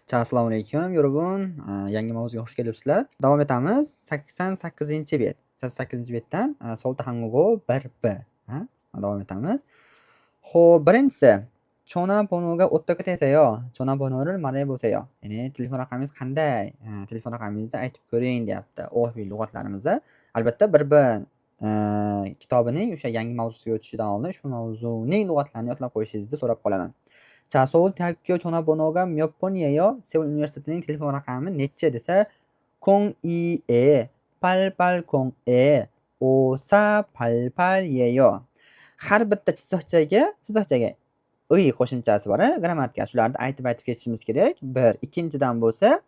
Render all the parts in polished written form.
자, assalomu alaykum, yurgun. Yangi mavzuga xush kelibsizlar. Davom etamiz. 88-bet. 88-betdan solta hangugo 1B. Davom etamiz. Xo'p, birinchisi 전화번호가 어떻게 되세요? 전화번호를 말해 보세요. Ya'ni telefon raqamingiz qanday? Telefon raqamingizni aytib ko'ring deyapti. Urfiy lug'atlarimizni. Albatta 1B kitobining o'sha yangi mavzusiga o'tishidan oldin ushbu mavzuning lug'atlarini yodlab qo'yishingizni so'rab qolaman. 자, 서울대학교 전화번호가 몇 번이에요? 세울 universitetning telefon raqami necha desa 02에 880에 5488이에요. Har bitta chiziqchaga 이 qo'shimchasi bor. Grammatika shularni aytib ketishimiz kerak. Bir. Ikkinchidan bo'lsa,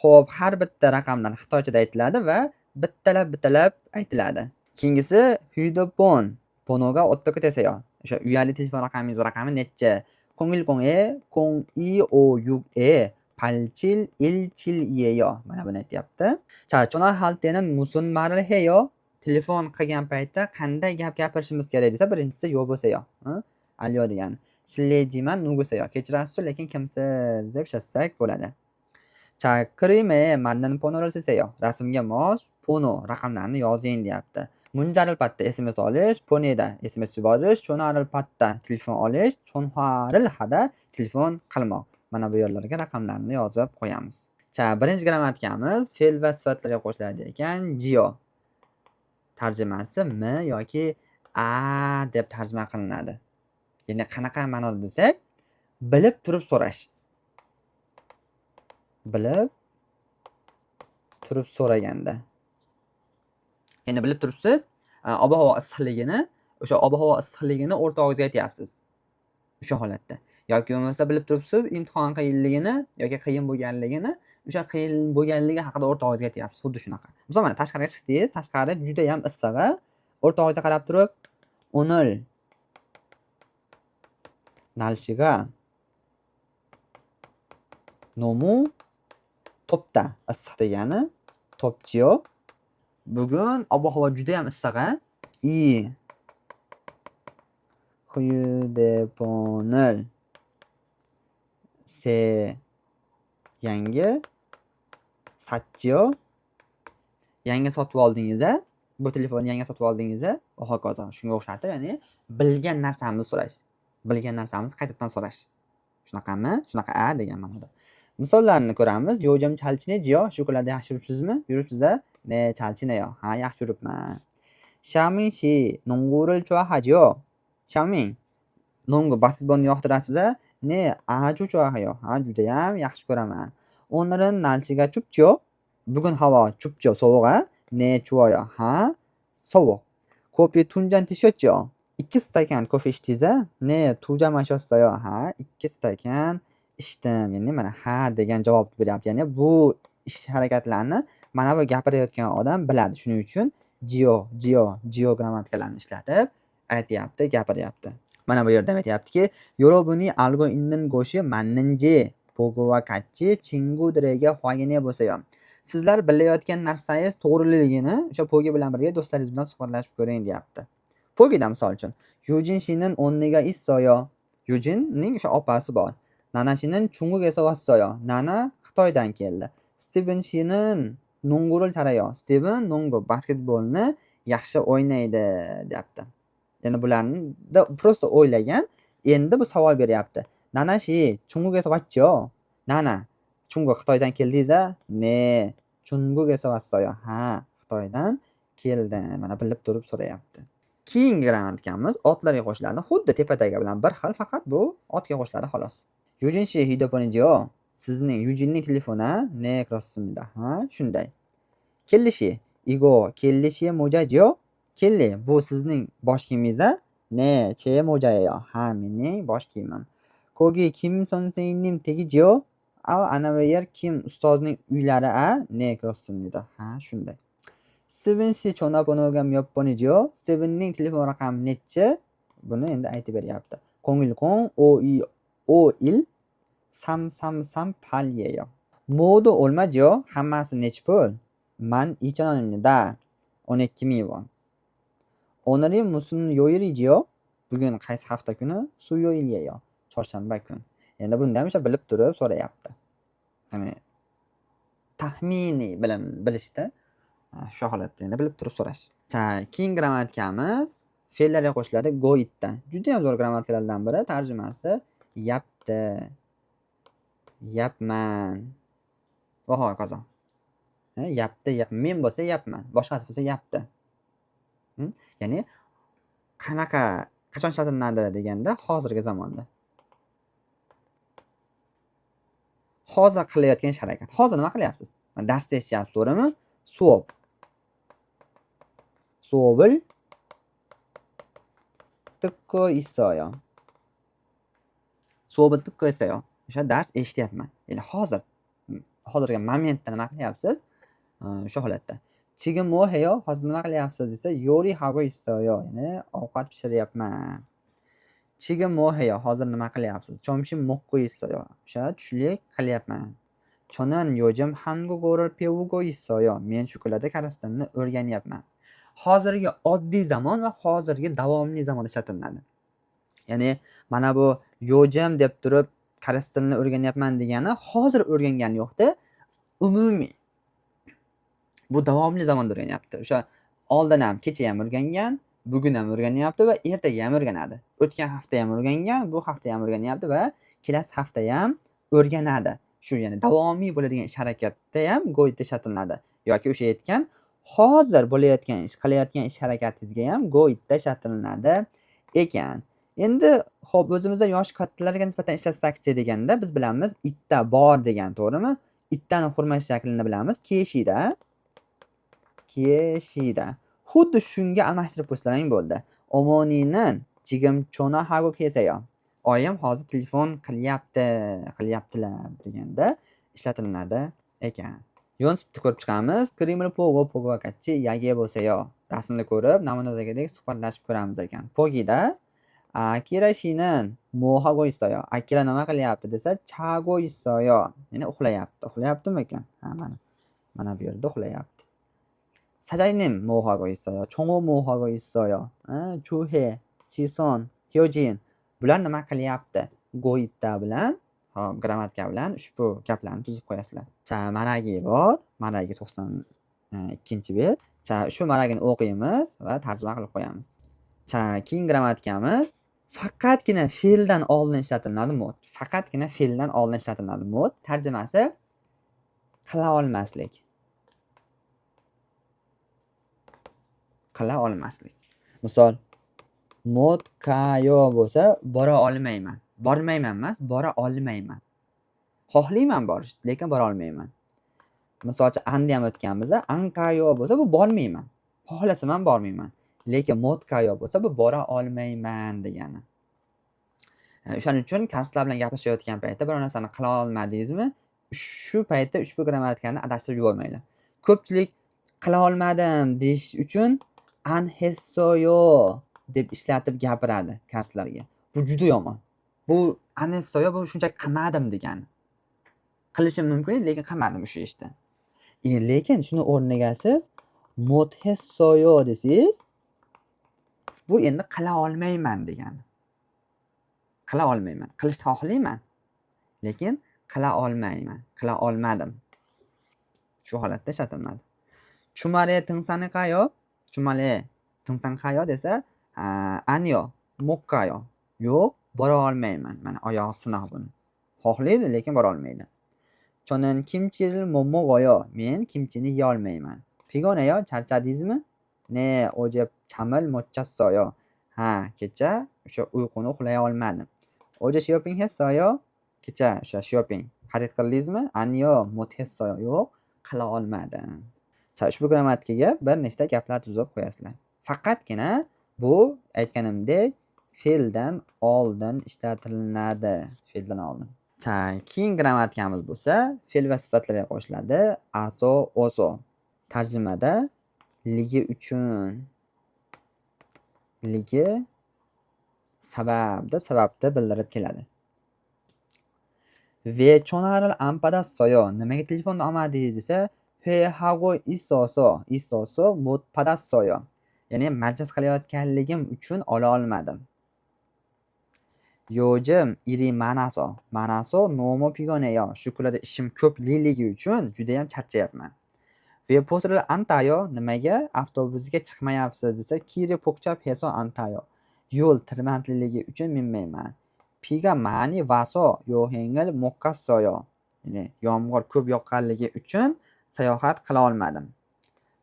xo'p, har bitta raqamlar xitoychada aytiladi va bittalab aytiladi. Keyingisi 휴대폰 번호가 어떻게 되세요? O'sha uyali telefon raqamingiz raqami necha? 010에 0256에 8717이에요. Mana buni aytyapti. 자, 전화할 때는 musun 말을 해요? Telefon qilgan paytda qanday gap gapirishimiz kerak desa, birinchisi 여보세요. Alyo degan. 실례지만 누구세요? Kechirasiz, lekin kimsiz deb yozsak bo'ladi. 자, 그림에 맞는 번호를 쓰세요. Rasmga mos 번호, raqamlarni yozing deyapti. 문자를 받다 SMS olish, 보내다 SMS yuborish, 전화를 받다 telefon olish, 전화를 하다 telefon qilmoq. Mana bu yerlarga raqamlarni yozib qo'yamiz. 자, birinchi grammatikamiz fe'l va sifatlarga qo'shiladi ekan. Jio tarjimasi m yoki a deb tarjima qilinadi. Ya'ni qanaqa ma'noda desak, bilib turib so'rash. Bilib turib so'raganda. Ya'ni bilib turibsiz, ob-havo issiqligini o'rtog'ingizga aytyapsiz. O'sha holatda. Yoki bo'lmasa bilib turibsiz, imtihon qiyinligini yoki qiyin bo'lganligini, o'sha qiyin bo'lganligi haqida o'rtog'ingizga aytyapsiz. Xuddi shunaqa. Misol mana tashqariga chiqdingiz, tashqari juda ham issiq. O'rtog'ingizga qarab turib, "O'nil 날씨가 너무 덥다." Issiq degani topchiyo. Bugun ob-havo juda ham issiq. I 휴대폰을 yangi 샀지요. Yangi sotib oldingiz. Bu telefonni yangi sotib oldingiz va hokazo. Shunga o'xshatib, ya'ni bilgan narsamizni so'rash. Bilgan narsamizni qaytadan so'rash. Shunaqami? Shunaqa degan ma'noda. Misollarni ko'ramiz. 요즘 잘 지내지요? Shu kunlarda yaxshi yuribsizmi? Yuribsiz? 네, 잘 지내요. yaxshi yuribman. 샤오민 씨, 농구를 좋아하죠? 샤오민, 농구 basketbolni yoqtirasiz? 네, 아주 좋아해요. judayam yaxshi ko'raman. 오늘은 날씨가 춥죠? Bugun havo 춥죠, sovuq. 네, 추워요. sovuq. Kofe 2잔 드셨죠? 2stakan kofe ichdingiz? 네, 2잔 마셨어요. 2stakan ichdim. Ya'ni mana degan javobni beryapti. Ya'ni bu ish harakatlarni mana bu gapirayotgan odam biladi. Shuning uchun jio grammatikalarni ishlatib aytyapti, gapiryapti. Mana bu yerda aytyaptiki, 여러분이 알고 있는 것이 맞는지 보고와 같이 친구들에게 확인해 보세요. Sizlar bilayotgan narsangiz to'g'riligini o'sha pogi bilan birga do'stlaringiz bilan suhbatlashib ko'ring deyapti. Pogida misol uchun, Yujin 씨는 언니가 있어요. Yujinning o'sha opasi bor. 나나 씨는 중국에서 왔어요. 나나 Xitoydan keldi. Steven 씨는 농구를 잘해요. Steven 농구, basketbolni yaxshi o'ynaydi deyapti. Ya'ni bularni просто o'ylagan. Endi bu savol beryapti. 나나 씨 중국에서 왔죠? 나나 중국 Xitoydan keldingiz? 네, 중국에서 왔어요. Xitoydan keldim. Mana bilib turib so'rayapti. Keyingi grammatikamiz otlarga qo'shiladi. Xuddi tepadagi bilan bir xil, faqat bu otga qo'shiladi xolos. Yujin 씨 휴대폰이죠? Sizning Yujinning telefoni? 네, 그렇습니다. shunday. Kelli 씨, 이거 켈리 씨의 모자죠? 켈리, bu sizning bosh kiyimingiz? 네, 제 모자예요. mening bosh kiyimim. 거기 김 선생님 댁이죠? 아나웨이어 김 ustozning uylari? 네, 그렇습니다. shunday. Steven 씨 전화번호가 몇 번이죠? Stevenning telefon raqami nechi? Buni endi aytib beryapti. 010-5251-3338이에요. 모두 얼마죠? hammasi nechi pul? 12,000원입니다. 12,000원. 오늘이 무슨 요일이지요? Bugun qaysi hafta kuni? 수요일이에요. Chorshanba kun. Endi bunda ham bilib turib so'rayapti. ya'ni taxminiy bilishda shu holatda endi bilib turib so'rash. Keyingi grammatikamiz fe'llarga qo'shiladi go itdan. Juda ham zo'r grammatikalardan biri. Tarjimasi yapti, yapman va hokazo. Yapti, men bo'lsa yapman, boshqasi bo'lsa yapti. Ya'ni qachon ishlatiladi deganda hozirgi zamonda. Hozir qilayotgan ish harakat. Hozir nima qilyapsiz? Darsda eshityapsiz, to'g'rimi? Suob. Suobil 듣고 있어요. Suobil 듣고 있어요. O'sha dars eshityapman. Ya'ni hozirgi momentda nima qilyapsiz? Shu holatda. 지금 뭐 해요? hozir nima qilyapsiz desa 요리하고 있어요. Ya'ni ovqat pishiryapman. 지금 뭐 해요? hozir nima qilyapsiz? 점심 먹고 있어요. O'sha tushlik qilyapman. 저는 요즘 한국어를 배우고 있어요. Men shu kunlarda koreys tilini o'rganyapman. Hozirgi oddiy zamon va hozirgi davomli zamonda ishlatiladi. Ya'ni mana bu yojam deb turib koreys tilini o'rganyapman degani hozir o'rgangani yo'qda, umumiy. Bu davomli zamonda o'rganyapti. O'sha oldin ham kecha ham o'rgangan, bugun ham o'rganyapti va ertaga ham o'rganadi. O'tgan hafta ham o'rgangan, bu hafta ham o'rganyapti va kelasi hafta ham o'rganadi. Shu ya'ni davomiy bo'ladigan ish harakatda ham go'yda ishlatiladi. Yoki o'sha aytgan hozir bo'layotgan ish, qilayotgan ish harakatingizga ham go'yda ishlatiladi ekan. Endi xo'p, o'zimizda yoshi kattalarga nisbatan ishlatsak-chi deganda biz bilamiz itda bor degan, to'g'rimi? Ittani hurmat shaklini bilamiz. Keshida. Xuddi shunga almashtirib qo'ysalang bo'ldi. 어머니는 지금 전화하고 계세요. Oyim hozir telefon qilyaptilar deganda ishlatiladi ekan. Yonsibni ko'rib chiqamiz. 그림을 보고 같이 이야기해 보세요. Rasmni ko'rib, namunadagidek suhbatlashib ko'ramiz ekan. Pogida Akira 씨는 뭐 하고 있어요? Akira nima qilyapti desa, 자고 있어요. Ya'ni uxlayapti. Uxlayaptimi ekan? Mana bu yerda uxlayapti. 사장님 뭐 하고 있어요? 종호 뭐 하고 있어요? 조혜, 지선, 효진 bular nima qilyapti? Go'yitda bilan, grammatika bilan ushbu gaplarni tuzib qo'yasizlar. Maragi bor. Maragi 92-bet. Shu maragini o'qiymiz va tarjima qilib qo'yamiz. Keyingi grammatikamiz faqatgina fe'ldan oldin ishlatiladi mod. Faqatgina fe'ldan oldin ishlatiladi mod. Tarjimasi qila olmaslik. Qila olmaslik. Misol mod kayo bo'lsa bora olmayman. Bormayman emas, bora olmayman. Xohlayman borish, lekin bora olmayman. Misolcha andi ham o'tganmiz. Ankayo bo'lsa bu bormayman. Xohlasam ham bormayman. Lekin mod kayo bo'lsa bu bora olmayman degani. O'shaning uchun karslar bilan gaplashayotgan paytda biror narsani qila olmadingizmi? Shu paytda ushbu grammatikani adashtirib yubormanglar. Ko'pchilik qila olmadim deyish uchun anhesoyo deb ishlatib gapiradi karslarga. Bu juda yomon. Bu anhesoyo bu shunchaki qilmadim degani. Qilishim mumkin, lekin qilmadim o'sha ishda. Lekin shuni o'rniga siz motessoyo desangiz, bu endi qila olmayman degani. Qila olmayman. Qilishni xohlayman, lekin qila olmayman. Qila olmadim. Shu holatda ishlatiladi. Chumare tingsanqayo, chumare tingsanqayo desa, anyo, mokkayo. Yo'q, bora olmayman. Mana oyoq sinoq buni. Xohlaydi, lekin bora olmaydi. 저는 김치를 못 먹어요. Men kimchini yeya olmayman. 피곤해요? charchadingizmi? Ne, 어제 잠을 못 잤어요. kecha o'sha uyquni uxlay olmadim. 어제 쇼핑 했어요? kecha o'sha shopping xarid qildingizmi? Anyo, 못 했어요. Yo'q, qila olmadim. Ushbu grammatikaga bir nechta gaplar tuzib qo'yasizlar. Faqatgina bu aytganimdek fe'ldan oldin ishlatiladi. Fe'ldan oldin. Keyin grammatikamiz bo'lsa, fe'l va sifatlarga qo'shiladi. Aso, oso. Tarjimada ligi uchun. Ligi sabab deb sababni bildirib keladi. Ve 전화를 안 받았어요. Nimaga telefonni olmadingiz desa, 회하고 있어서 못 받았어요. Ya'ni majlis qilayotganligim uchun ola olmadim. Yo'jim iri manaso nomi pigoneyo. Shu kunlarda ishim ko'pligi uchun juda ham charchayapman. Veposirlar antayo nimaga avtobusga chiqmayapsiz desa, kiri pokchap heso antayo. Yo'l tirbandligi uchun minmayman. Piga mani vaso yo'hengil mokkassoyo. Ya'ni yomg'ir ko'p yoqqanligi uchun sayohat qila olmadim.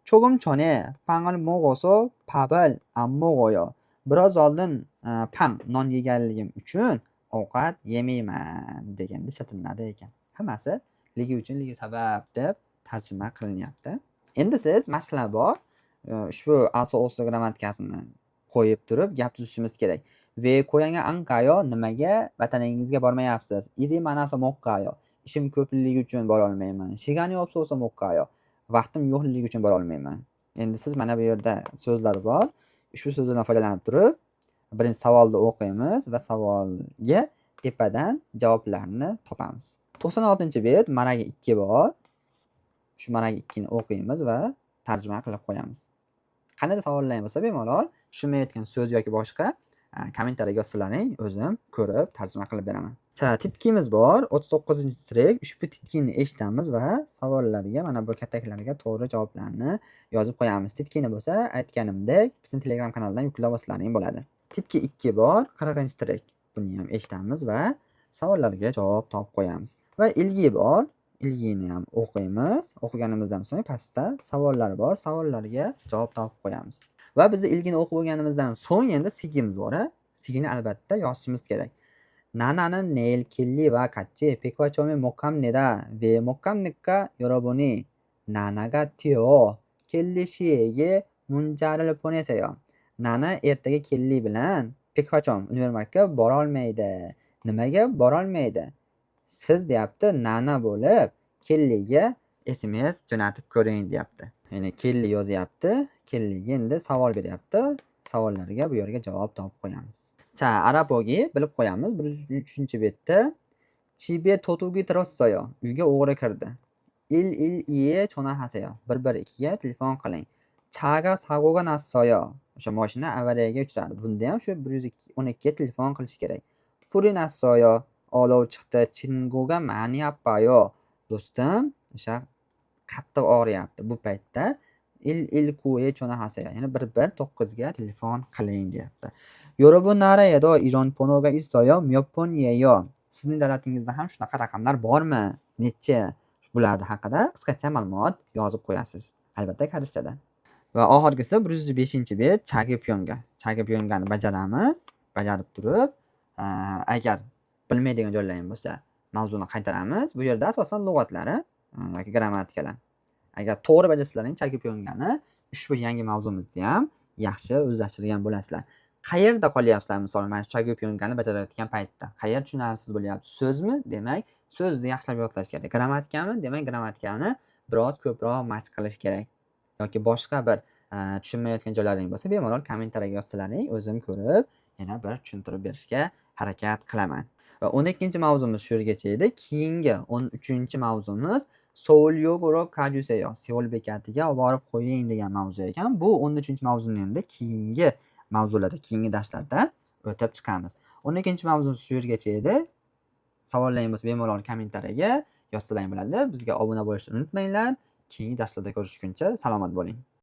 조금 전에 빵을 먹어서 밥을 안 먹어요. biroz oldin pang non yeganligim uchun ovqat yemayman deganda ishlatiladi ekan. Hammasi ligi uchun ligi sabab deb tarjima qilinyapti. Endi siz mashqlar bor. Ushbu aso o'sli grammatikasini qo'yib turib gap tuzishimiz kerak. Ve ko'yanga ankayo nimaga vataningizga bormayapsiz? Iri manaso moqqayo. Ishim ko'pligi uchun bora olmayman. Shigani obso'sa moqqayo. Vaqtim yo'qligi uchun bora olmayman. Endi siz mana bu yerda so'zlar bor. Ushbu so'zlardan foydalanib turib, birinchi savolni o'qiymiz va savolga tepadan javoblarni topamiz. 96-bet maraga 2 bor. Shu maraga 2 ni o'qiymiz va tarjima qilib qo'yamiz. Qanday savollar bo'lsa bemalol tushunmayotgan so'z yoki boshqa kommentariyaga yozsalaring, o'zim ko'rib tarjima qilib beraman. Titkimiz bor. 39-trik. Ushbu titkini eshitamiz va savollarga mana bu kataklarga to'g'ri javoblarni yozib qo'yamiz. Titkini bo'lsa, aytganimdek, bizning Telegram kanalidan yuklab olsalaring bo'ladi. Titki 2 bor. 40-trik. Buni ham eshitamiz va savollarga javob topib qo'yamiz. Va ilgi bor. Ilgini ham o'qiymiz. O'qiganimizdan so'ng pastda savollar bor. Savollarga javob topib qo'yamiz. Va bizning ilgini o'qib bo'lganimizdan so'ng endi sigimiz bor. Sigini albatta yozishimiz kerak. 나나는 내일 킬리와 같이 백화점에 목합니다. 왜 목합니까? 여러분이 나나가 튀어 켈리 씨에게 문자를 보내세요. 나나 ertaga 켈리 bilan 백화점 univermarktga bora olmaydi. Nimaga bora olmaydi? Siz deyapti nana bo'lib kelliga SMS jo'natib ko'ring deyapti. Ya'ni kelli yozyapti. Kelliga endi savol beryapti. Savollarga bu yerga javob topib qo'yamiz. Arabogi bilib qo'yamiz. 103-betda 집에 도둑이 들었어요. Uyga o'g'ri kirdi. 112에 전화하세요. 112ga telefon qiling. 차가 사고가 났어요. O'sha mashina avariyaga uchradi. Bunda ham shu 112ga telefon qilish kerak. 불이 났어요. olov chiqdi. 친구가 많이 아파요. Do'stim o'sha qattiq og'riyapti. Bu paytda 119에 전화하세요. Ya'ni 119ga telefon qiling deyapti. 여러분 나라에도 이런 번호가 있어요? 몇 번이에요? Sizning davlatingizda ham shunaqa raqamlar bormi? Necha? Bular haqida qisqacha ma'lumot yozib qo'yasiz. Albatta karishchada. Va oxirgisi 105-bet chagi pyonga. Chagi pyongani bajaramiz. Bajarib turib, agar bilmaydigan joylaring bo'lsa, mavzuni qaytaramiz. Bu yerda asosan lug'atlari yoki grammatikalar. Agar to'g'ri bajarsalaring chagi pyongani ushbu yangi mavzumizda ham yaxshi o'zlashtirgan bo'lasizlar. Qayerda qolyapsizlar? Misol, mana shu chagi pyongani bajarayotgan paytda qayer tushunarsiz bo'lyapti? So'zmi? Demak, so'zni yaxshilab yodlash kerak. Grammatikami? Demak, grammatikani biroz ko'proq mashq qilish kerak. Yoki boshqa bir tushunmayotgan joylaring bo'lsa, bemalol kommentariyaga yozsalaring, o'zim ko'rib yana bir tushuntirib berishga harakat qilaman. Va 12-mavzumiz shu yergacha edi. Keyingi 13-mavzumiz Seoul-yog'uro kajuseyo. Seoul bekatiga olib borib qo'ying degan mavzu ekan. Bu 13-mavzuni endi keyingi mavzularda, keyingi darslarda o'tib chiqamiz. 12-mavzumiz shu yergacha edi. Savollaring bo'lsa, bemalol kommentariyaga yozsalaring bo'ladi. Bizga obuna bo'lishni unutmanglar. Keyingi darslarda ko'rishguncha salomat bo'ling.